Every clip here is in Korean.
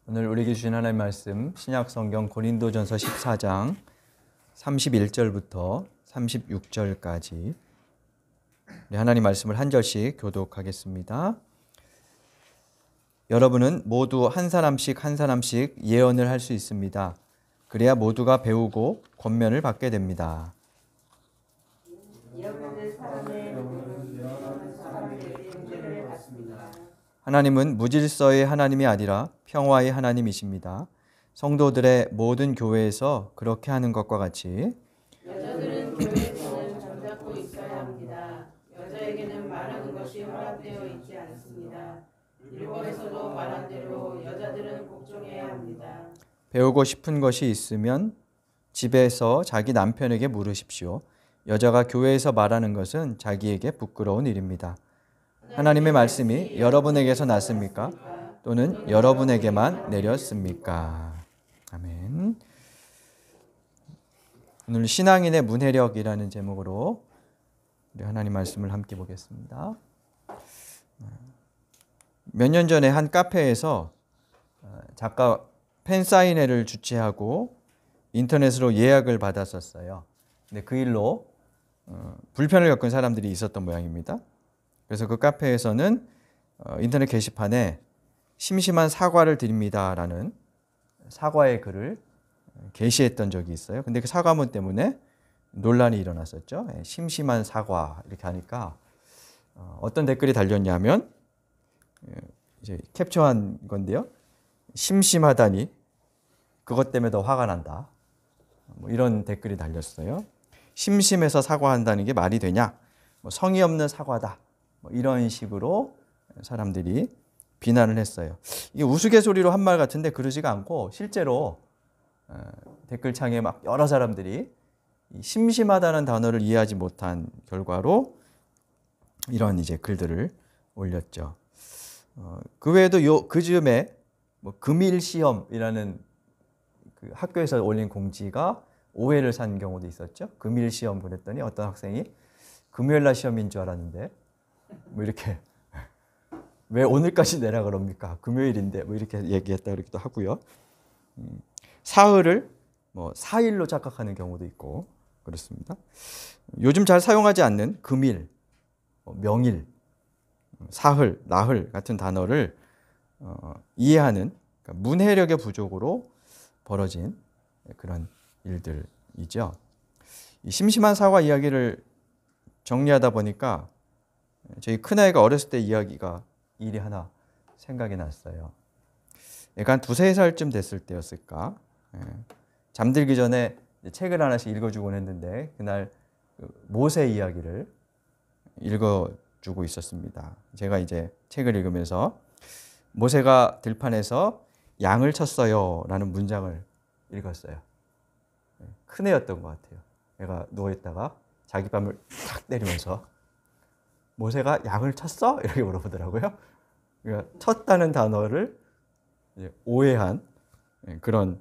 오늘 우리에게 주신 하나님의 말씀 신약성경 고린도전서 14장 31절부터 36절까지 하나님 말씀을 한 절씩 교독하겠습니다. 여러분은 모두 한 사람씩 예언을 할 수 있습니다. 그래야 모두가 배우고 권면을 받게 됩니다. 하나님은 무질서의 하나님이 아니라 평화의 하나님이십니다. 성도들의 모든 교회에서 그렇게 하는 것과 같이 여자들은 교회에서는 잠자코 있어야 합니다. 여자에게는 말하는 것이 허락되어 있지 않습니다. 율법에서도 말한 대로 여자들은 복종해야 합니다. 배우고 싶은 것이 있으면 집에서 자기 남편에게 물으십시오. 여자가 교회에서 말하는 것은 자기에게 부끄러운 일입니다. 하나님의 말씀이 여러분에게서 났습니까? 또는 여러분에게만 내렸습니까? 아멘. 오늘 신앙인의 문해력이라는 제목으로 우리 하나님 말씀을 함께 보겠습니다. 몇 년 전에 한 카페에서 작가 팬사인회를 주최하고 인터넷으로 예약을 받았었어요. 근데 그 일로 불편을 겪은 사람들이 있었던 모양입니다. 그래서 그 카페에서는 인터넷 게시판에 심심한 사과를 드립니다라는 사과의 글을 게시했던 적이 있어요. 근데 그 사과문 때문에 논란이 일어났었죠. 심심한 사과 이렇게 하니까 어떤 댓글이 달렸냐면 이제 캡처한 건데요. 심심하다니 그것 때문에 더 화가 난다. 뭐 이런 댓글이 달렸어요. 심심해서 사과한다는 게 말이 되냐? 뭐 성의 없는 사과다. 뭐 이런 식으로 사람들이 비난을 했어요. 이게 우스갯소리로 한 말 같은데 그러지가 않고 실제로 댓글창에 막 여러 사람들이 심심하다는 단어를 이해하지 못한 결과로 이런 이제 글들을 올렸죠. 그 외에도 그 즈음에 뭐 금일 시험이라는 그 학교에서 올린 공지가 오해를 산 경우도 있었죠. 금일 시험 그랬더니 어떤 학생이 금요일 날 시험인 줄 알았는데 뭐 이렇게 왜 오늘까지 내라 그럽니까? 금요일인데 뭐 이렇게 얘기했다 그러기도 하고요. 사흘을 뭐 사일로 착각하는 경우도 있고 그렇습니다. 요즘 잘 사용하지 않는 금일, 명일, 사흘, 나흘 같은 단어를 이해하는 그러니까 문해력의 부족으로 벌어진 그런 일들이죠. 이 심심한 사과 이야기를 정리하다 보니까 저희 큰아이가 어렸을 때 일이 하나 생각이 났어요. 애가 한 2-3살쯤 됐을 때였을까. 잠들기 전에 책을 하나씩 읽어주곤 했는데 그날 모세 이야기를 읽어주고 있었습니다. 제가 이제 책을 읽으면서 모세가 들판에서 양을 쳤어요 라는 문장을 읽었어요. 큰 애였던 것 같아요. 애가 누워있다가 자기 뺨을 탁 때리면서 모세가 양을 쳤어? 이렇게 물어보더라고요. 그러니까 쳤다는 단어를 오해한 그런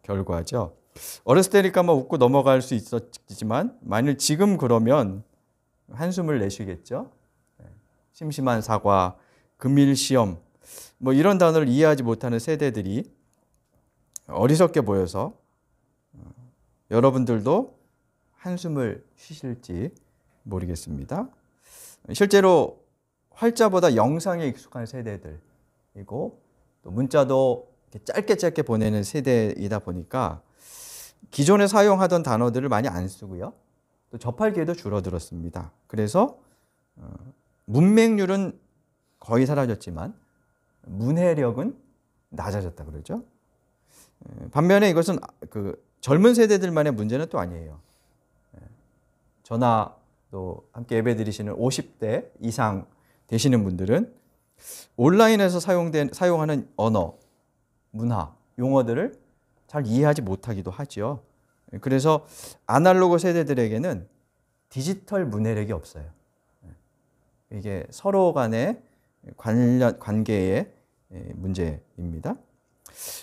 결과죠. 어렸을 때니까 뭐 웃고 넘어갈 수 있었지만 만일 지금 그러면 한숨을 내쉬겠죠. 심심한 사과, 금일 시험 뭐 이런 단어를 이해하지 못하는 세대들이 어리석게 보여서 여러분들도 한숨을 쉬실지 모르겠습니다. 실제로 활자보다 영상에 익숙한 세대들이고 또 문자도 짧게 보내는 세대이다 보니까 기존에 사용하던 단어들을 많이 안 쓰고요. 또 접할 기회도 줄어들었습니다. 그래서 문맹률은 거의 사라졌지만 문해력은 낮아졌다 그러죠. 반면에 이것은 그 젊은 세대들만의 문제는 또 아니에요. 저나 또 함께 예배드리시는 50대 이상 되시는 분들은 온라인에서 사용하는 언어, 문화, 용어들을 잘 이해하지 못하기도 하죠. 그래서 아날로그 세대들에게는 디지털 문해력이 없어요. 이게 서로 간의 관계의 문제입니다.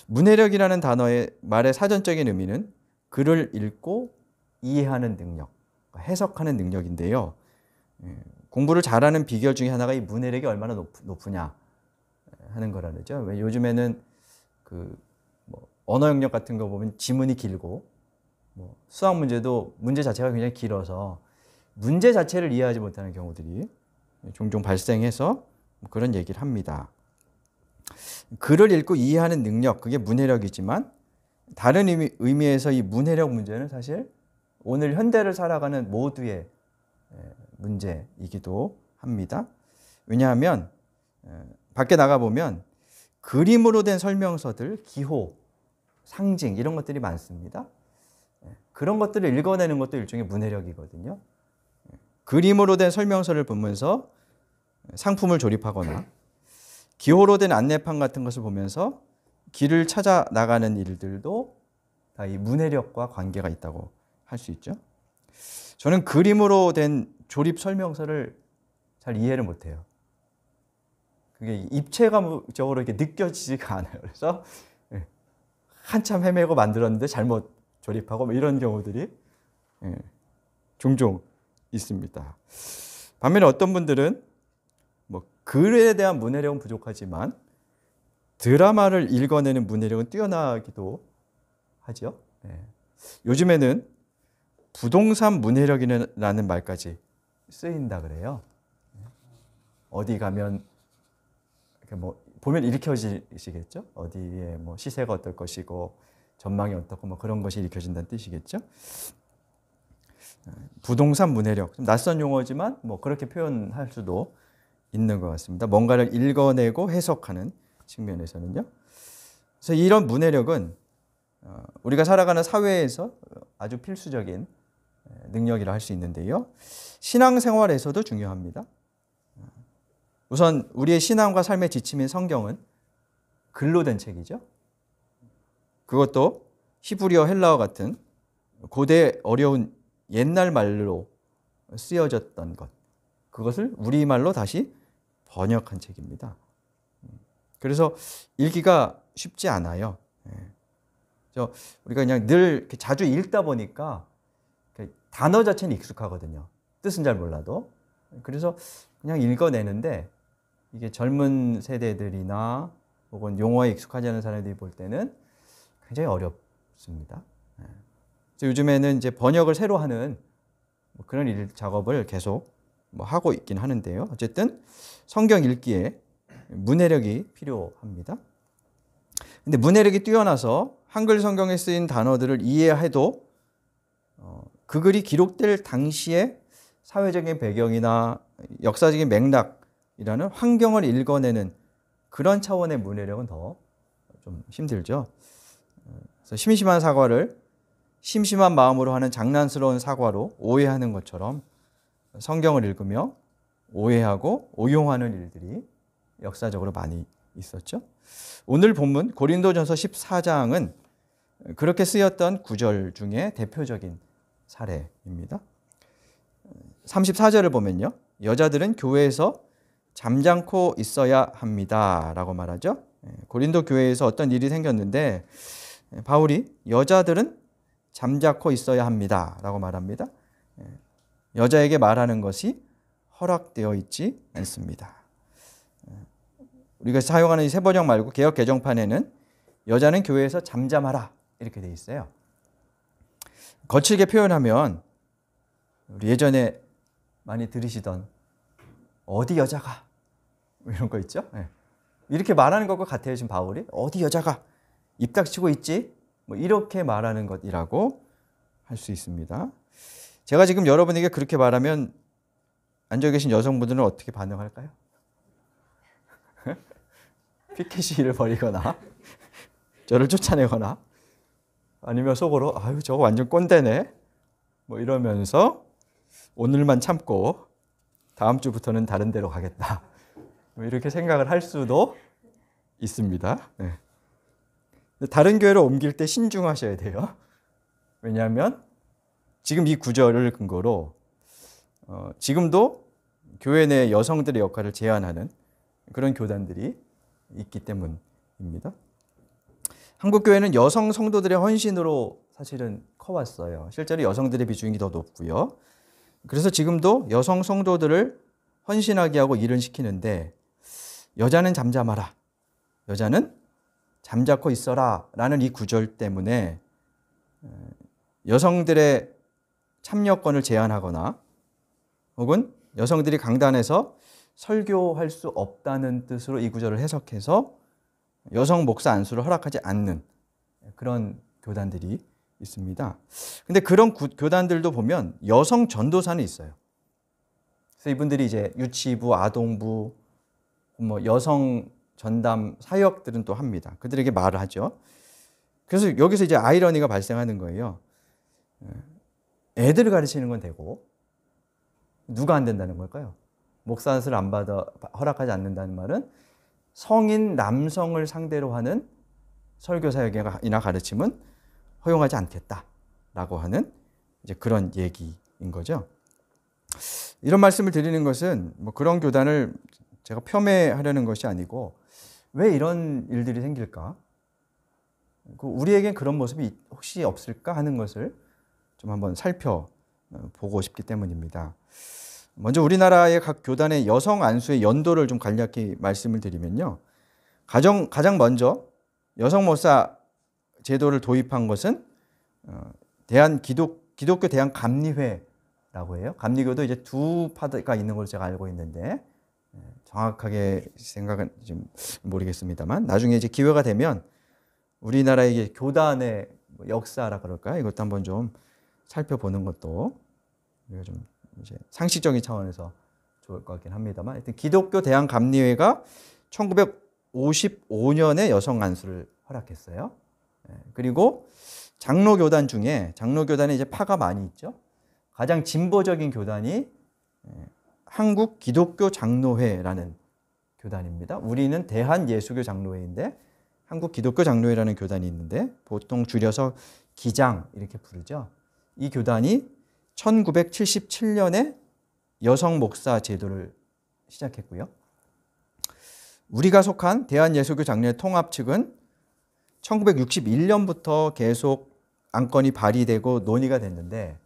문해력이라는 단어의 말의 사전적인 의미는 글을 읽고 이해하는 능력, 해석하는 능력인데요. 공부를 잘하는 비결 중에 하나가 이 문해력이 얼마나 높으냐 하는 거라죠. 요즘에는 뭐 언어 영역 같은 거 보면 지문이 길고 뭐 수학 문제도 문제 자체가 굉장히 길어서 문제 자체를 이해하지 못하는 경우들이 종종 발생해서 그런 얘기를 합니다. 글을 읽고 이해하는 능력, 그게 문해력이지만 다른 의미에서 이 문해력 문제는 사실 오늘 현대를 살아가는 모두의 문제이기도 합니다. 왜냐하면 밖에 나가보면 그림으로 된 설명서들, 기호, 상징 이런 것들이 많습니다. 그런 것들을 읽어내는 것도 일종의 문해력이거든요. 그림으로 된 설명서를 보면서 상품을 조립하거나 기호로 된 안내판 같은 것을 보면서 길을 찾아 나가는 일들도 다 이 문해력과 관계가 있다고 할 수 있죠. 저는 그림으로 된 조립 설명서를 잘 이해를 못해요. 그게 입체감적으로 이렇게 느껴지지가 않아요. 그래서 한참 헤매고 만들었는데 잘못 조립하고 뭐 이런 경우들이 종종 있습니다. 반면에 어떤 분들은 뭐 글에 대한 문해력은 부족하지만 드라마를 읽어내는 문해력은 뛰어나기도 하죠. 요즘에는 부동산 문해력이라는 말까지 쓰인다 그래요. 어디 가면 뭐 보면 일으켜지시겠죠. 어디에 뭐 시세가 어떨 것이고 전망이 어떻고 뭐 그런 것이 일으켜진다는 뜻이겠죠. 부동산 문해력, 좀 낯선 용어지만 뭐 그렇게 표현할 수도 있는 것 같습니다. 뭔가를 읽어내고 해석하는 측면에서는요. 그래서 이런 문해력은 우리가 살아가는 사회에서 아주 필수적인 능력이라 할 수 있는데요. 신앙생활에서도 중요합니다. 우선 우리의 신앙과 삶의 지침인 성경은 글로 된 책이죠. 그것도 히브리어, 헬라어 같은 고대 어려운 옛날 말로 쓰여졌던 것, 그것을 우리말로 다시 번역한 책입니다. 그래서 읽기가 쉽지 않아요. 우리가 그냥 늘 이렇게 자주 읽다 보니까 단어 자체는 익숙하거든요. 뜻은 잘 몰라도. 그래서 그냥 읽어내는데 이게 젊은 세대들이나 혹은 용어에 익숙하지 않은 사람들이 볼 때는 굉장히 어렵습니다. 그래서 요즘에는 이제 번역을 새로 하는 그런 일 작업을 계속 하고 있긴 하는데요. 어쨌든 성경 읽기에 문해력이 필요합니다. 근데 문해력이 뛰어나서 한글 성경에 쓰인 단어들을 이해해도 그 글이 기록될 당시의 사회적인 배경이나 역사적인 맥락이라는 환경을 읽어내는 그런 차원의 문해력은 더 좀 힘들죠. 그래서 심심한 사과를 심심한 마음으로 하는 장난스러운 사과로 오해하는 것처럼 성경을 읽으며 오해하고 오용하는 일들이 역사적으로 많이 있었죠. 오늘 본문 고린도전서 14장은 그렇게 쓰였던 구절 중에 대표적인 사례입니다. 34절을 보면요. 여자들은 교회에서 잠잠고 있어야 합니다 라고 말하죠. 고린도 교회에서 어떤 일이 생겼는데 바울이 여자들은 잠자코 있어야 합니다 라고 말합니다. 여자에게 말하는 것이 허락되어 있지 않습니다. 우리가 사용하는 이 새번역 말고 개역 개정판에는 여자는 교회에서 잠잠하라 이렇게 돼 있어요. 거칠게 표현하면 우리 예전에 많이 들으시던 어디 여자가 이런 거 있죠. 이렇게 말하는 것과 같아요. 지금 바울이 어디 여자가 입 닥치고 있지 뭐 이렇게 말하는 것이라고 할 수 있습니다. 제가 지금 여러분에게 그렇게 말하면 앉아 계신 여성분들은 어떻게 반응할까요? 피켓 시위를 벌이거나 저를 쫓아내거나 아니면 속으로 아유 저거 완전 꼰대네 뭐 이러면서 오늘만 참고 다음 주부터는 다른 데로 가겠다 뭐 이렇게 생각을 할 수도 있습니다. 다른 교회로 옮길 때 신중하셔야 돼요. 왜냐하면 지금 이 구절을 근거로 지금도 교회 내 여성들의 역할을 제한하는 그런 교단들이 있기 때문입니다. 한국 교회는 여성 성도들의 헌신으로 사실은 커왔어요. 실제로 여성들의 비중이 더 높고요. 그래서 지금도 여성 성도들을 헌신하게 하고 일을 시키는데 여자는 잠잠하라. 여자는 잠자코 있어라 라는 이 구절 때문에 여성들의 참여권을 제한하거나 혹은 여성들이 강단에서 설교할 수 없다는 뜻으로 이 구절을 해석해서 여성 목사 안수를 허락하지 않는 그런 교단들이 있습니다. 근데 그런 교단들도 보면 여성 전도사는 있어요. 그래서 이분들이 이제 유치부, 아동부, 뭐 여성 전담 사역들은 또 합니다. 그들에게 말을 하죠. 그래서 여기서 이제 아이러니가 발생하는 거예요. 애들을 가르치는 건 되고 누가 안 된다는 걸까요? 목사를 안 받아 허락하지 않는다는 말은 성인 남성을 상대로 하는 설교 사역이나 가르침은 허용하지 않겠다라고 하는 이제 그런 얘기인 거죠. 이런 말씀을 드리는 것은 뭐 그런 교단을 제가 폄훼하려는 것이 아니고 왜 이런 일들이 생길까? 우리에겐 그런 모습이 혹시 없을까 하는 것을 좀 한번 살펴보고 싶기 때문입니다. 먼저 우리나라의 각 교단의 여성 안수의 연도를 좀 간략히 말씀을 드리면요. 가장 먼저 여성 목사 제도를 도입한 것은 기독교 대한감리회라고 해요. 감리교도 이제 두 파트가 있는 걸로 제가 알고 있는데 정확하게 생각은 좀 모르겠습니다만 나중에 이제 기회가 되면 우리나라의 교단의 역사라 그럴까요? 이것도 한번 좀 살펴보는 것도 우리가 좀 이제 상식적인 차원에서 좋을 것 같긴 합니다만 하여튼 기독교 대한감리회가 1955년에 여성 안수를 허락했어요. 그리고 장로교단 중에 장로교단에 이제 파가 많이 있죠. 가장 진보적인 교단이 한국 기독교 장로회라는 교단입니다. 우리는 대한예수교 장로회인데 한국 기독교 장로회라는 교단이 있는데 보통 줄여서 기장 이렇게 부르죠. 이 교단이 1977년에 여성 목사 제도를 시작했고요. 우리가 속한 대한예수교 장로회 통합 측은 1961년부터 계속 안건이 발의되고 논의가 됐는데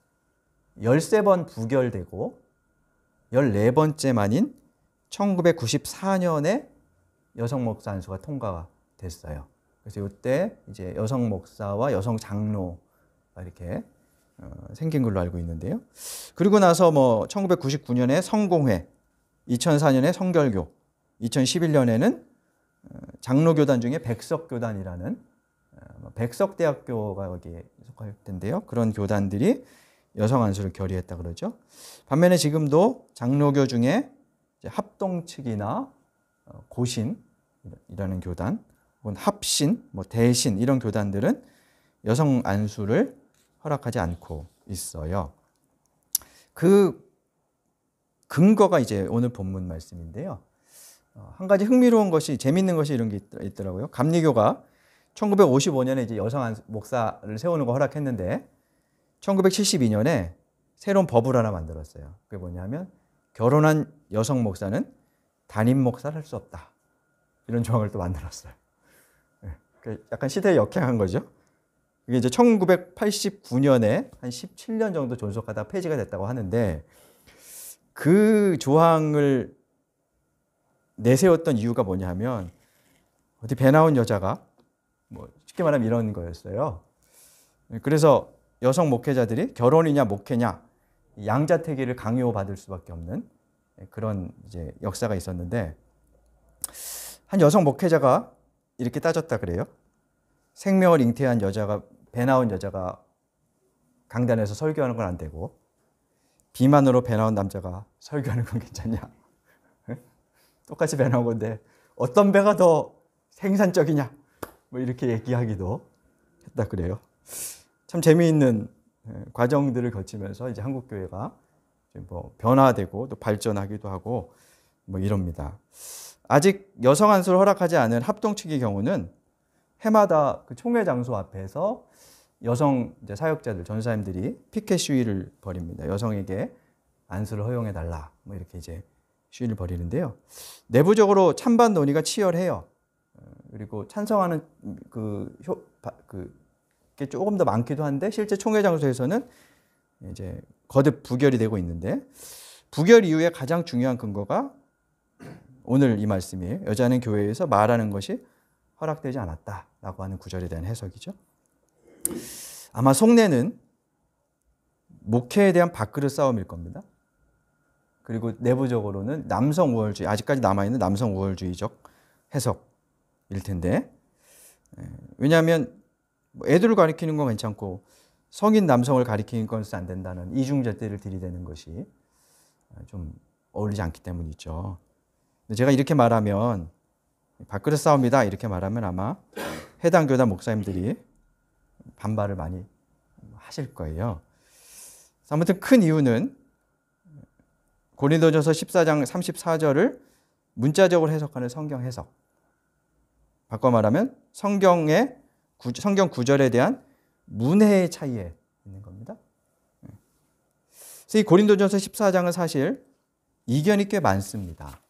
13번 부결되고 14번째 만인 1994년에 여성 목사 안수가 통과가 됐어요. 그래서 이때 이제 여성 목사와 여성 장로가 이렇게 생긴 걸로 알고 있는데요. 그리고 나서 뭐 1999년에 성공회, 2004년에 성결교, 2011년에는 장로교단 중에 백석교단이라는 백석대학교가 여기에 속할 텐데요. 그런 교단들이 여성 안수를 결의했다 그러죠. 반면에 지금도 장로교 중에 합동 측이나 고신이라는 교단, 혹은 합신, 뭐 대신 이런 교단들은 여성 안수를 허락하지 않고 있어요. 그 근거가 이제 오늘 본문 말씀인데요. 한 가지 흥미로운 것이 재밌는 것이 이런 게 있더라고요. 감리교가 1955년에 이제 여성 목사를 세우는 거 허락했는데 1972년에 새로운 법을 하나 만들었어요. 그게 뭐냐면 결혼한 여성 목사는 담임 목사를 할 수 없다. 이런 조항을 또 만들었어요. 약간 시대에 역행한 거죠. 이게 이제 1989년에 한 17년 정도 존속하다 폐지가 됐다고 하는데 그 조항을 내세웠던 이유가 뭐냐 하면 어디 배 나온 여자가 뭐 쉽게 말하면 이런 거였어요. 그래서 여성 목회자들이 결혼이냐 목회냐 양자택일을 강요받을 수밖에 없는 그런 이제 역사가 있었는데 한 여성 목회자가 이렇게 따졌다 그래요. 생명을 잉태한 여자가 배 나온 여자가 강단에서 설교하는 건 안 되고 비만으로 배 나온 남자가 설교하는 건 괜찮냐? 똑같이 배 나온 건데 어떤 배가 더 생산적이냐? 뭐 이렇게 얘기하기도 했다 그래요. 참 재미있는 과정들을 거치면서 이제 한국 교회가 뭐 변화되고 또 발전하기도 하고 뭐 이럽니다. 아직 여성 안수를 허락하지 않은 합동 측의 경우는 해마다 그 총회 장소 앞에서 여성 이제 사역자들, 전사님들이 피켓 시위를 벌입니다. 여성에게 안수를 허용해 달라. 뭐 이렇게 이제 시위를 벌이는데요. 내부적으로 찬반 논의가 치열해요. 그리고 찬성하는 게 조금 더 많기도 한데 실제 총회 장소에서는 이제 거듭 부결이 되고 있는데 부결 이후에 가장 중요한 근거가 오늘 이 말씀이에요. 여자는 교회에서 말하는 것이 허락되지 않았다라고 하는 구절에 대한 해석이죠. 아마 속내는 목회에 대한 밥그릇 싸움일 겁니다. 그리고 내부적으로는 남성 우월주의, 아직까지 남아있는 남성 우월주의적 해석일 텐데, 왜냐하면 애들을 가리키는 건 괜찮고 성인 남성을 가리키는 것은 안 된다는 이중잣대를 들이대는 것이 좀 어울리지 않기 때문이죠. 근데 제가 이렇게 말하면 밥그릇 싸움이다 이렇게 말하면 아마 해당 교단 목사님들이 반발을 많이 하실 거예요. 아무튼 큰 이유는 고린도전서 14장 34절을 문자적으로 해석하는 성경 해석. 바꿔 말하면 성경 구절에 대한 문해의 차이에 있는 겁니다. 그래서 이 고린도전서 14장은 사실 이견이 꽤 많습니다.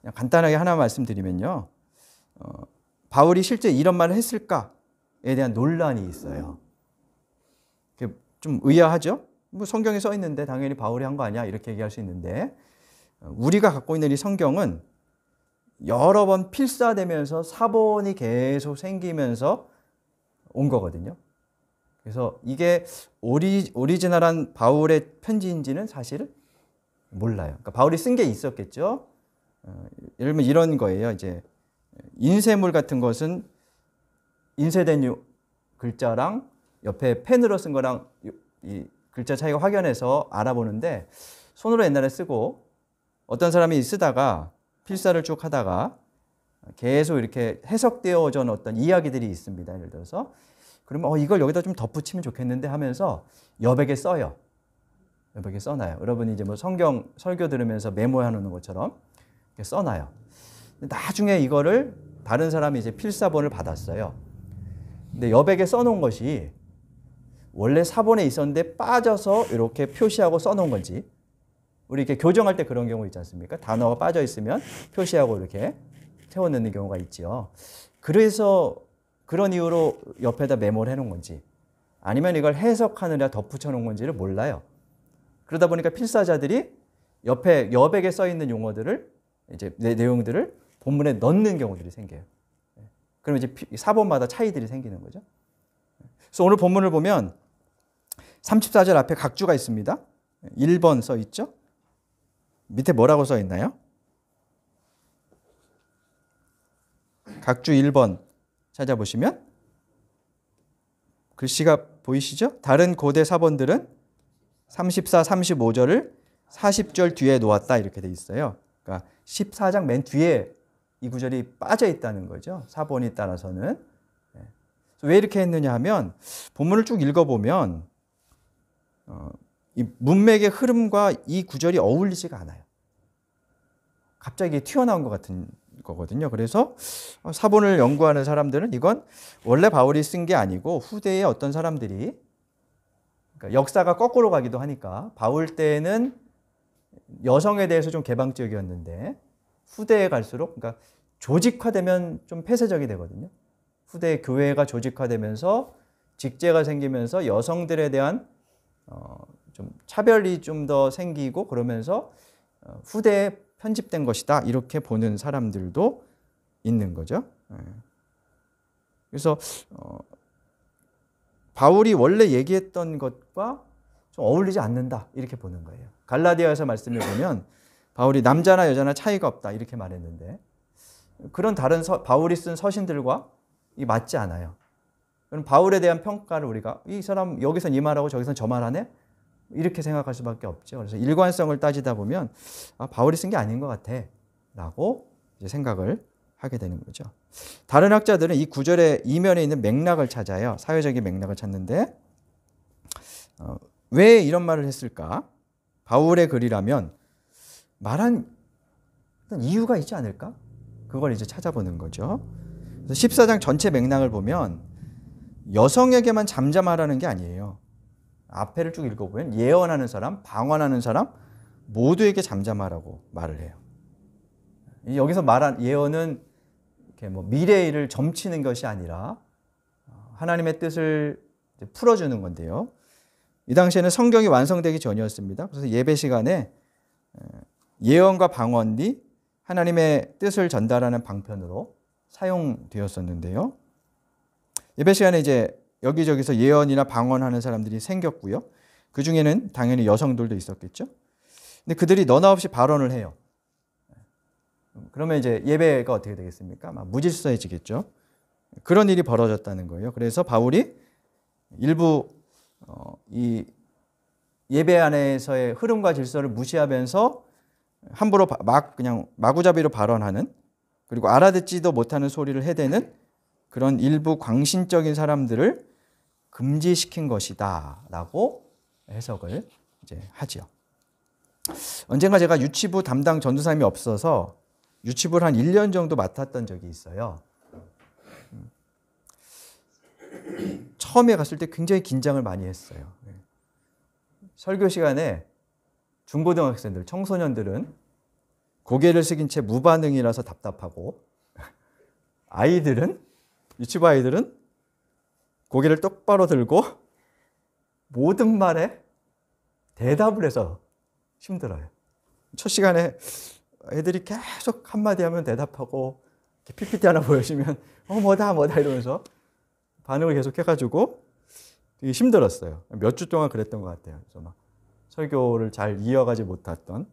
그냥 간단하게 하나 말씀드리면요. 바울이 실제 이런 말을 했을까에 대한 논란이 있어요. 좀 의아하죠? 뭐 성경에 써 있는데 당연히 바울이 한 거 아니야? 이렇게 얘기할 수 있는데 우리가 갖고 있는 이 성경은 여러 번 필사되면서 사본이 계속 생기면서 온 거거든요. 그래서 이게 오리지널한 바울의 편지인지는 사실 몰라요. 그러니까 바울이 쓴 게 있었겠죠. 예를 들면 이런 거예요. 이제 인쇄물 같은 것은 인쇄된 글자랑 옆에 펜으로 쓴 거랑 이 글자 차이가 확연해서 알아보는데 손으로 옛날에 쓰고 어떤 사람이 쓰다가 필사를 쭉 하다가 계속 이렇게 해석되어져 온 어떤 이야기들이 있습니다. 예를 들어서 그러면 이걸 여기다 좀 덧붙이면 좋겠는데 하면서 여백에 써요. 여백에 써놔요. 여러분이 이제 뭐 성경 설교 들으면서 메모해 놓는 것처럼 이렇게 써놔요. 나중에 이거를 다른 사람이 이제 필사본을 받았어요. 근데 여백에 써놓은 것이 원래 사본에 있었는데 빠져서 이렇게 표시하고 써놓은 건지, 우리 이렇게 교정할 때 그런 경우 있지 않습니까? 단어가 빠져 있으면 표시하고 이렇게 채워넣는 경우가 있죠. 그래서 그런 이유로 옆에다 메모를 해놓은 건지, 아니면 이걸 해석하느라 덧붙여 놓은 건지를 몰라요. 그러다 보니까 필사자들이 옆에 여백에 써 있는 용어들을 이제 내용들을 본문에 넣는 경우들이 생겨요. 그럼 이제 사본마다 차이들이 생기는 거죠. 그래서 오늘 본문을 보면 34절 앞에 각주가 있습니다. 1번 써 있죠? 밑에 뭐라고 써 있나요? 각주 1번 찾아보시면 글씨가 보이시죠? 다른 고대 사본들은 34, 35절을 40절 뒤에 놓았다 이렇게 돼 있어요. 그러니까 14장 맨 뒤에 이 구절이 빠져 있다는 거죠. 사본에 따라서는. 왜 이렇게 했느냐 하면 본문을 쭉 읽어보면 이 문맥의 흐름과 이 구절이 어울리지가 않아요. 갑자기 튀어나온 것 같은 거거든요. 그래서 사본을 연구하는 사람들은 이건 원래 바울이 쓴 게 아니고 후대의 어떤 사람들이, 그러니까 역사가 거꾸로 가기도 하니까 바울 때는 여성에 대해서 좀 개방적이었는데 후대에 갈수록, 그러니까 조직화되면 좀 폐쇄적이 되거든요. 후대 교회가 조직화되면서 직제가 생기면서 여성들에 대한 좀 차별이 좀 더 생기고 그러면서 후대에 편집된 것이다 이렇게 보는 사람들도 있는 거죠. 그래서 바울이 원래 얘기했던 것과 좀 어울리지 않는다 이렇게 보는 거예요. 갈라디아에서 말씀을 보면 바울이 남자나 여자나 차이가 없다 이렇게 말했는데 그런 다른 바울이 쓴 서신들과 이 맞지 않아요. 그럼 바울에 대한 평가를 우리가 이 사람 여기선 이 말하고 저기선 저 말하네? 이렇게 생각할 수밖에 없죠. 그래서 일관성을 따지다 보면 바울이 쓴 게 아닌 것 같아 라고 이제 생각을 하게 되는 거죠. 다른 학자들은 이 구절의 이면에 있는 맥락을 찾아요. 사회적인 맥락을 찾는데 왜 이런 말을 했을까? 바울의 글이라면 말한 이유가 있지 않을까? 그걸 이제 찾아보는 거죠. 그래서 14장 전체 맥락을 보면 여성에게만 잠잠하라는 게 아니에요. 앞에를 쭉 읽어보면 예언하는 사람, 방언하는 사람 모두에게 잠잠하라고 말을 해요. 여기서 말한 예언은 이렇게 뭐 미래의 일을 점치는 것이 아니라 하나님의 뜻을 풀어주는 건데요. 이 당시에는 성경이 완성되기 전이었습니다. 그래서 예배 시간에 예언과 방언이 하나님의 뜻을 전달하는 방편으로 사용되었었는데요. 예배 시간에 이제 여기저기서 예언이나 방언하는 사람들이 생겼고요. 그 중에는 당연히 여성들도 있었겠죠. 근데 그들이 너나 없이 발언을 해요. 그러면 이제 예배가 어떻게 되겠습니까? 막 무질서해지겠죠. 그런 일이 벌어졌다는 거예요. 그래서 바울이 일부 이 예배 안에서의 흐름과 질서를 무시하면서 함부로 그냥 마구잡이로 발언하는, 그리고 알아듣지도 못하는 소리를 해대는 그런 일부 광신적인 사람들을 금지시킨 것이다라고 해석을 이제 하지요. 언젠가 제가 유치부 담당 전도사님이 없어서 유치부를 한 1년 정도 맡았던 적이 있어요. 처음에 갔을 때 굉장히 긴장을 많이 했어요. 설교 시간에 중고등학생들, 청소년들은 고개를 숙인 채 무반응이라서 답답하고, 유치부 아이들은 고개를 똑바로 들고 모든 말에 대답을 해서 힘들어요. 첫 시간에 애들이 계속 한마디 하면 대답하고, PPT 하나 보여주면 뭐다 이러면서 반응을 계속 해가지고 되게 힘들었어요. 몇 주 동안 그랬던 것 같아요. 그래서 막 설교를 잘 이어가지 못했던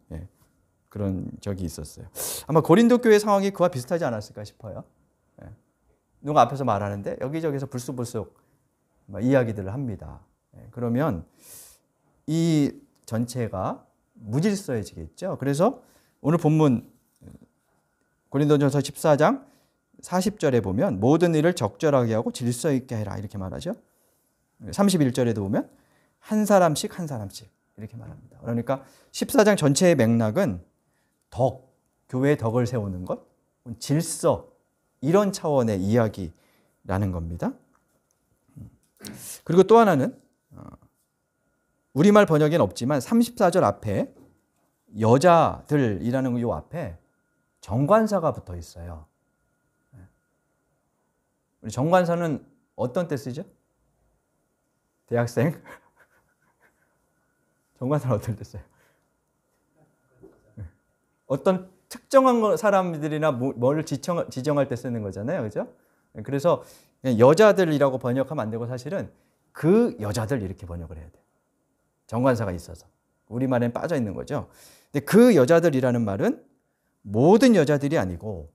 그런 적이 있었어요. 아마 고린도 교회 상황이 그와 비슷하지 않았을까 싶어요. 누가 앞에서 말하는데 여기저기서 불쑥불쑥 이야기들을 합니다. 그러면 이 전체가 무질서해지겠죠. 그래서 오늘 본문 고린도전서 14장 40절에 보면 모든 일을 적절하게 하고 질서 있게 해라 이렇게 말하죠. 31절에도 보면 한 사람씩 이렇게 말합니다. 그러니까 14장 전체의 맥락은 교회의 덕을 세우는 것, 질서, 이런 차원의 이야기라는 겁니다. 그리고 또 하나는 우리말 번역엔 없지만 34절 앞에 여자들이라는 요 앞에 정관사가 붙어 있어요. 우리 정관사는 어떤 때 쓰죠? 대학생? 정관사는 어떨 때 써요? 어떤 특정한 사람들이나 뭘 지정할 때 쓰는 거잖아요. 그죠? 그래서 그냥 여자들이라고 번역하면 안 되고 사실은 그 여자들 이렇게 번역을 해야 돼요. 정관사가 있어서. 우리말엔 빠져 있는 거죠. 근데 그 여자들이라는 말은 모든 여자들이 아니고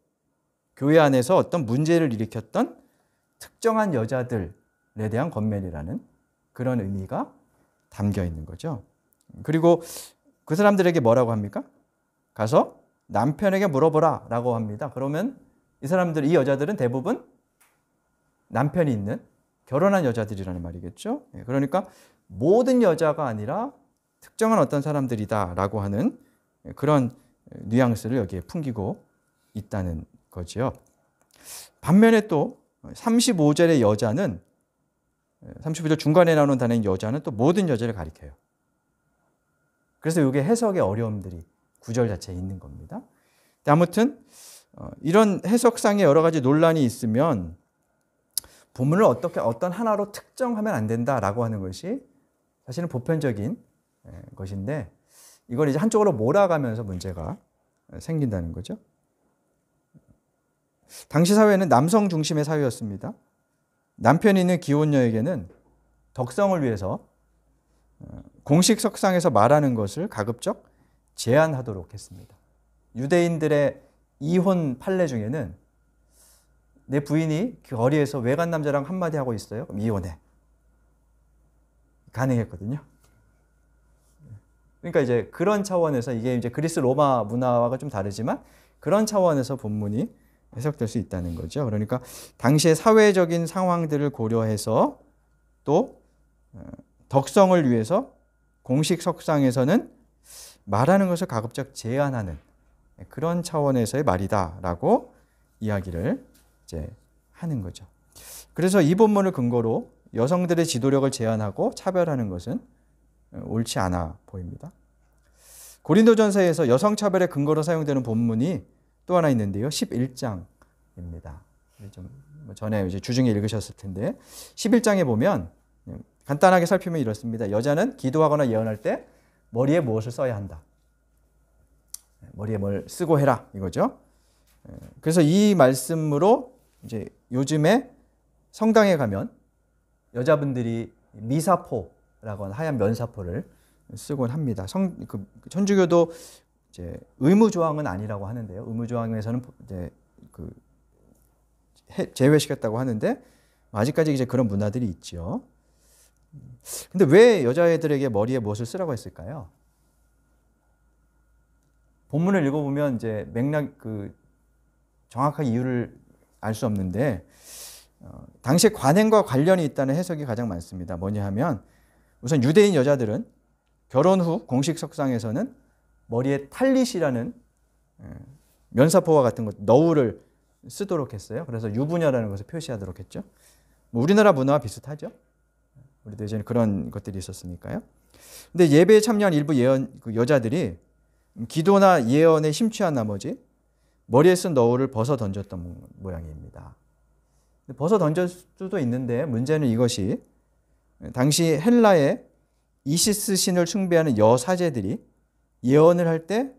교회 안에서 어떤 문제를 일으켰던 특정한 여자들에 대한 권면이라는 그런 의미가 담겨 있는 거죠. 그리고 그 사람들에게 뭐라고 합니까? 가서 남편에게 물어보라 라고 합니다. 그러면 이 여자들은 대부분 남편이 있는 결혼한 여자들이라는 말이겠죠. 그러니까 모든 여자가 아니라 특정한 어떤 사람들이다 라고 하는 그런 뉘앙스를 여기에 풍기고 있다는 거죠. 반면에 또 35절의 여자는 35절 중간에 나오는 단어인 여자는 또 모든 여자를 가리켜요. 그래서 이게 해석의 어려움들이 구절 자체에 있는 겁니다. 아무튼 이런 해석상의 여러 가지 논란이 있으면 본문을 어떤 하나로 특정하면 안 된다라고 하는 것이 사실은 보편적인 것인데 이걸 이제 한쪽으로 몰아가면서 문제가 생긴다는 거죠. 당시 사회는 남성 중심의 사회였습니다. 남편이 있는 기혼녀에게는 덕성을 위해서 공식 석상에서 말하는 것을 가급적 제한하도록 했습니다. 유대인들의 이혼 판례 중에는 내 부인이 그 거리에서 외간 남자랑 한마디 하고 있어요. 그럼 이혼해. 가능했거든요. 그러니까 이제 그런 차원에서 이게 이제 그리스 로마 문화와가 좀 다르지만 그런 차원에서 본문이 해석될 수 있다는 거죠. 그러니까 당시의 사회적인 상황들을 고려해서 또 덕성을 위해서 공식 석상에서는 말하는 것을 가급적 제한하는 그런 차원에서의 말이다라고 이야기를 이제 하는 거죠. 그래서 이 본문을 근거로 여성들의 지도력을 제한하고 차별하는 것은 옳지 않아 보입니다. 고린도전서에서 여성 차별의 근거로 사용되는 본문이 또 하나 있는데요. 11장입니다. 좀 전에 이제 주중에 읽으셨을 텐데 11장에 보면 간단하게 살피면 이렇습니다. 여자는 기도하거나 예언할 때 머리에 무엇을 써야 한다. 머리에 뭘 쓰고 해라 이거죠. 그래서 이 말씀으로 이제 요즘에 성당에 가면 여자분들이 미사포라고 하는 하얀 면사포를 쓰곤 합니다. 천주교도 이제 의무 조항은 아니라고 하는데요. 의무 조항에서는 이제 제외시켰다고 하는데 아직까지 이제 그런 문화들이 있죠. 근데 왜 여자애들에게 머리에 무엇을 쓰라고 했을까요? 본문을 읽어보면 이제 맥락 정확한 이유를 알 수 없는데 당시 관행과 관련이 있다는 해석이 가장 많습니다. 뭐냐 하면 우선 유대인 여자들은 결혼 후 공식 석상에서는 머리에 탈릿이라는 면사포와 같은 것, 너울을 쓰도록 했어요. 그래서 유부녀라는 것을 표시하도록 했죠. 뭐 우리나라 문화와 비슷하죠. 우리도 예전에 그런 것들이 있었으니까요. 근데 예배에 참여한 일부 여자들이 기도나 예언에 심취한 나머지 머리에 쓴 너울을 벗어 던졌던 모양입니다. 벗어 던질 수도 있는데 문제는 이것이 당시 헬라의 이시스 신을 숭배하는 여사제들이 예언을 할 때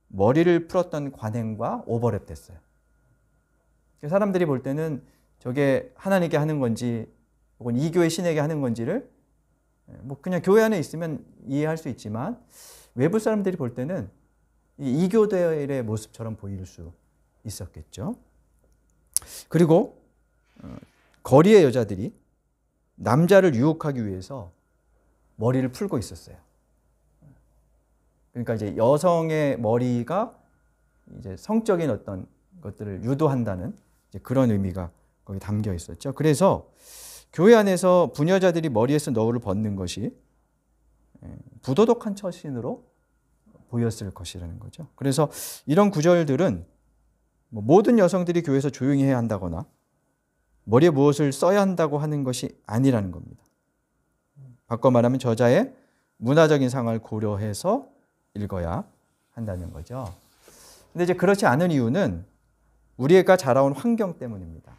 머리를 풀었던 관행과 오버랩됐어요. 사람들이 볼 때는 저게 하나님께 하는 건지 혹은 이 교회 신에게 하는 건지를 뭐 그냥 교회 안에 있으면 이해할 수 있지만 외부 사람들이 볼 때는 이 이교대의 모습처럼 보일 수 있었겠죠. 그리고 거리의 여자들이 남자를 유혹하기 위해서 머리를 풀고 있었어요. 그러니까 이제 여성의 머리가 이제 성적인 어떤 것들을 유도한다는 이제 그런 의미가 거기 담겨 있었죠. 그래서 교회 안에서 부녀자들이 머리에 쓴 너울을 벗는 것이 부도덕한 처신으로 보였을 것이라는 거죠. 그래서 이런 구절들은 모든 여성들이 교회에서 조용히 해야 한다거나 머리에 무엇을 써야 한다고 하는 것이 아니라는 겁니다. 바꿔 말하면 저자의 문화적인 상황을 고려해서 읽어야 한다는 거죠. 근데 이제 그렇지 않은 이유는 우리가 자라온 환경 때문입니다.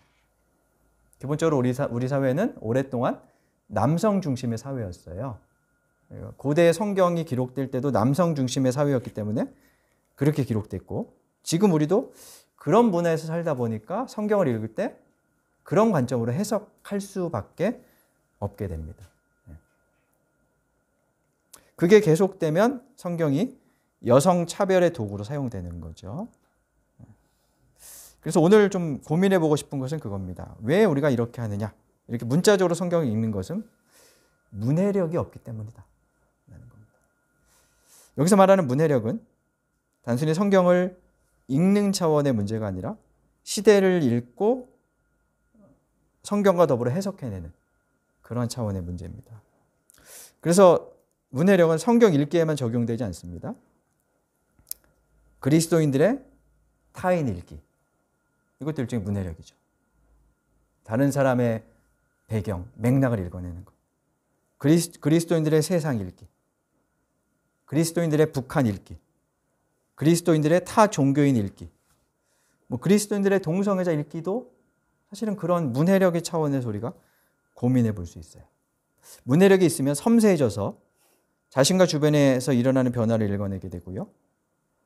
기본적으로 우리 사회는 오랫동안 남성 중심의 사회였어요. 고대 성경이 기록될 때도 남성 중심의 사회였기 때문에 그렇게 기록됐고 지금 우리도 그런 문화에서 살다 보니까 성경을 읽을 때 그런 관점으로 해석할 수밖에 없게 됩니다. 그게 계속되면 성경이 여성 차별의 도구로 사용되는 거죠. 그래서 오늘 좀 고민해 보고 싶은 것은 그겁니다. 왜 우리가 이렇게 하느냐? 이렇게 문자적으로 성경을 읽는 것은 문해력이 없기 때문이다. 여기서 말하는 문해력은 단순히 성경을 읽는 차원의 문제가 아니라 시대를 읽고 성경과 더불어 해석해내는 그런 차원의 문제입니다. 그래서 문해력은 성경 읽기에만 적용되지 않습니다. 그리스도인들의 타인 읽기, 이것도 일종의 문해력이죠. 다른 사람의 배경, 맥락을 읽어내는 것. 그리스도인들의 세상 읽기, 그리스도인들의 북한 읽기, 그리스도인들의 타 종교인 읽기, 그리스도인들의 동성애자 읽기도 사실은 그런 문해력의 차원의 소리가 고민해 볼 수 있어요. 문해력이 있으면 섬세해져서 자신과 주변에서 일어나는 변화를 읽어내게 되고요.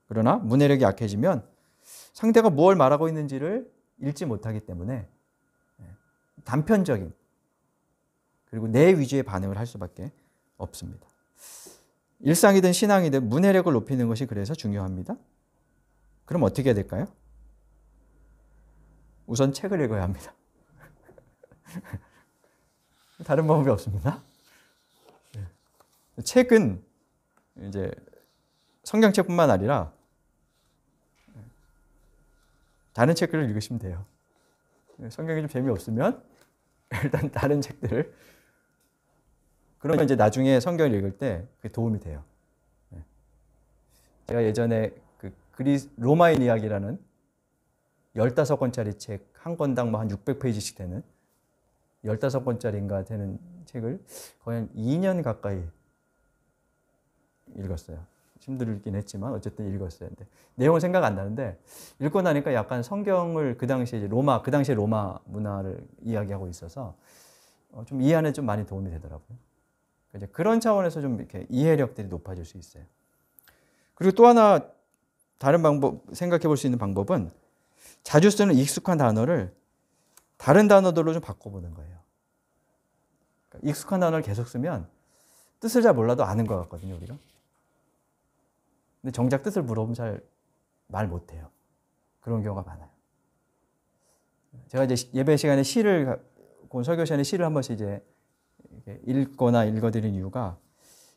그러나 문해력이 약해지면 상대가 뭘 말하고 있는지를 읽지 못하기 때문에 단편적인 그리고 내 위주의 반응을 할 수밖에 없습니다. 일상이든 신앙이든 문해력을 높이는 것이 그래서 중요합니다. 그럼 어떻게 해야 될까요? 우선 책을 읽어야 합니다. 다른 방법이 없습니다. 책은 이제 성경책뿐만 아니라 다른 책들을 읽으시면 돼요. 성경이 좀 재미없으면 일단 다른 책들을, 그러면 이제 나중에 성경을 읽을 때 그게 도움이 돼요. 제가 예전에 로마인 이야기라는 15권짜리 책, 한 권당 한 600페이지씩 되는 15권짜리인가 되는 책을 거의 한 2년 가까이 읽었어요. 힘들긴 했지만 어쨌든 읽었어요. 근데 내용은 생각 안 나는데 읽고 나니까 약간 성경을 그 당시에 로마 문화를 이야기하고 있어서 좀 이해하는 좀 많이 도움이 되더라고요. 이제 그런 차원에서 좀 이렇게 이해력들이 높아질 수 있어요. 그리고 또 하나 다른 방법, 생각해 볼 수 있는 방법은 자주 쓰는 익숙한 단어를 다른 단어들로 좀 바꿔보는 거예요. 그러니까 익숙한 단어를 계속 쓰면 뜻을 잘 몰라도 아는 것 같거든요, 우리가. 근데 정작 뜻을 물어보면 잘 말 못해요. 그런 경우가 많아요. 제가 이제 예배 시간에 시를, 설교 시간에 시를 한 번씩 이제 읽거나 읽어드린 이유가,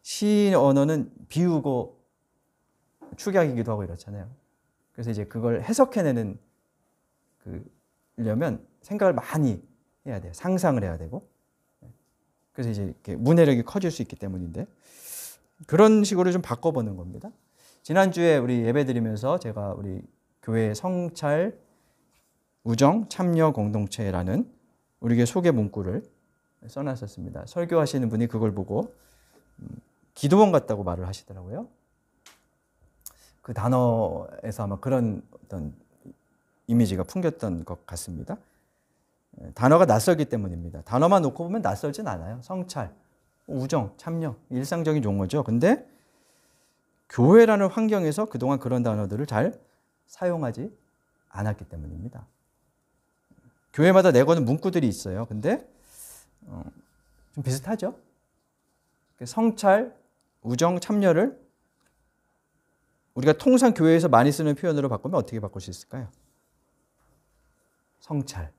시 언어는 비우고 축약이기도 하고 이렇잖아요. 그래서 이제 그걸 해석해내는 려면 생각을 많이 해야 돼요. 상상을 해야 되고. 그래서 이제 이렇게 문해력이 커질 수 있기 때문인데, 그런 식으로 좀 바꿔보는 겁니다. 지난주에 우리 예배 드리면서 제가 우리 교회 성찰, 우정, 참여 공동체라는 우리 교회 소개 문구를 써놨었습니다. 설교하시는 분이 그걸 보고 기도원 같다고 말을 하시더라고요. 그 단어에서 아마 그런 어떤 이미지가 풍겼던 것 같습니다. 단어가 낯설기 때문입니다. 단어만 놓고 보면 낯설진 않아요. 성찰, 우정, 참여, 일상적인 용어죠. 근데 교회라는 환경에서 그동안 그런 단어들을 잘 사용하지 않았기 때문입니다. 교회마다 내거는 문구들이 있어요. 근데 좀 비슷하죠. 성찰, 우정, 참여를 우리가 통상 교회에서 많이 쓰는 표현으로 바꾸면 어떻게 바꿀 수 있을까요? 성찰.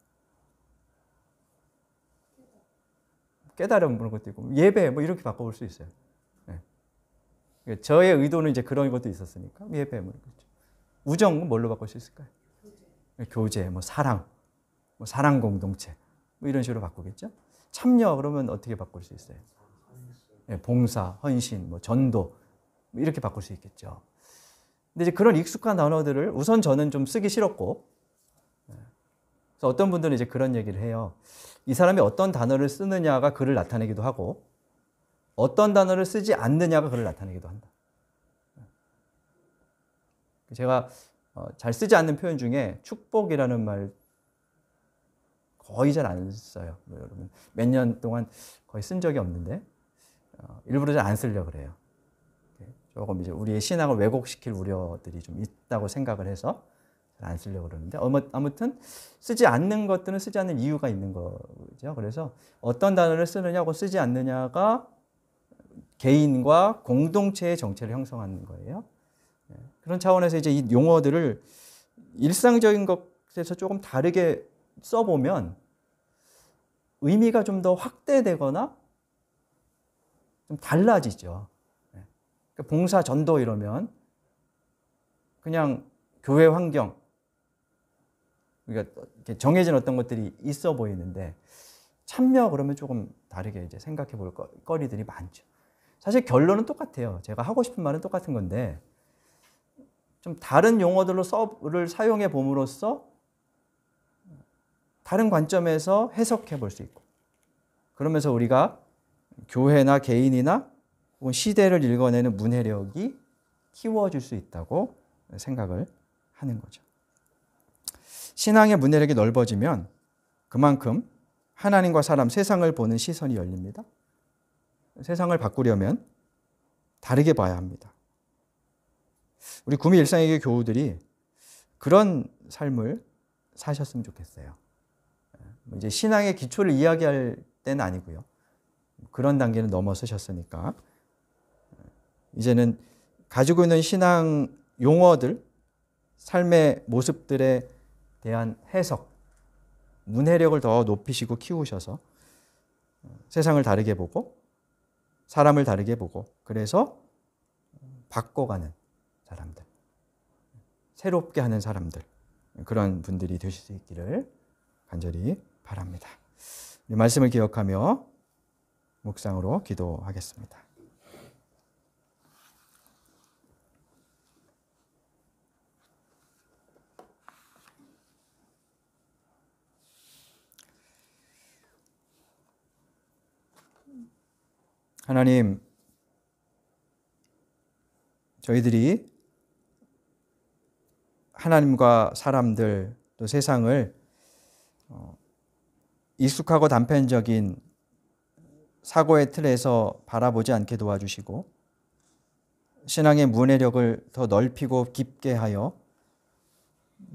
깨달음 그런 것도 있고, 예배 뭐 이렇게 바꿔볼 수 있어요. 네. 저의 의도는 이제 그런 것도 있었으니까 예배 뭐 그렇죠. 우정은 뭘로 바꿀 수 있을까요? 교제, 뭐 사랑, 뭐 사랑 공동체 뭐 이런 식으로 바꾸겠죠. 참여 그러면 어떻게 바꿀 수 있어요? 네, 봉사, 헌신, 뭐 전도 뭐 이렇게 바꿀 수 있겠죠. 근데 이제 그런 익숙한 단어들을 우선 저는 좀 쓰기 싫었고, 그래서 어떤 분들은 이제 그런 얘기를 해요. 이 사람이 어떤 단어를 쓰느냐가 그를 나타내기도 하고, 어떤 단어를 쓰지 않느냐가 그를 나타내기도 한다. 제가 잘 쓰지 않는 표현 중에 축복이라는 말 거의 잘 안 써요. 여러분 몇 년 동안 거의 쓴 적이 없는데 일부러 잘 안 쓰려고 그래요. 조금 이제 우리의 신앙을 왜곡시킬 우려들이 좀 있다고 생각을 해서 잘 안 쓰려고 그러는데, 아무튼 쓰지 않는 것들은 쓰지 않는 이유가 있는 거죠. 그래서 어떤 단어를 쓰느냐고 쓰지 않느냐가 개인과 공동체의 정체를 형성하는 거예요. 그런 차원에서 이제 이 용어들을 일상적인 것에서 조금 다르게 써보면 의미가 좀 더 확대되거나 좀 달라지죠. 봉사, 전도 이러면 그냥 교회 환경, 그러니까 정해진 어떤 것들이 있어 보이는데, 참여 그러면 조금 다르게 이제 생각해 볼 거리들이 많죠. 사실 결론은 똑같아요. 제가 하고 싶은 말은 똑같은 건데, 좀 다른 용어들을 사용해 봄으로써 다른 관점에서 해석해 볼 수 있고, 그러면서 우리가 교회나 개인이나 혹은 시대를 읽어내는 문해력이 키워질 수 있다고 생각을 하는 거죠. 신앙의 문해력이 넓어지면 그만큼 하나님과 사람, 세상을 보는 시선이 열립니다. 세상을 바꾸려면 다르게 봐야 합니다. 우리 구미 일상회개 교우들이 그런 삶을 사셨으면 좋겠어요. 이제 신앙의 기초를 이야기할 때는 아니고요. 그런 단계는 넘어서셨으니까 이제는 가지고 있는 신앙 용어들, 삶의 모습들에 대한 해석, 문해력을 더 높이시고 키우셔서 세상을 다르게 보고 사람을 다르게 보고, 그래서 바꿔가는 사람들, 새롭게 하는 사람들, 그런 분들이 되실 수 있기를 간절히 바랍니다. 이 말씀을 기억하며 묵상으로 기도하겠습니다. 하나님, 저희들이 하나님과 사람들 또 세상을 익숙하고 단편적인 사고의 틀에서 바라보지 않게 도와주시고, 신앙의 문해력을 더 넓히고 깊게 하여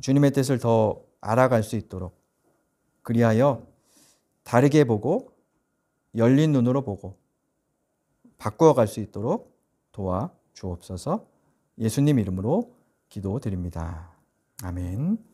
주님의 뜻을 더 알아갈 수 있도록 그리하여 다르게 보고 열린 눈으로 보고 바꾸어 갈 수 있도록 도와 주옵소서. 예수님 이름으로 기도드립니다. 아멘.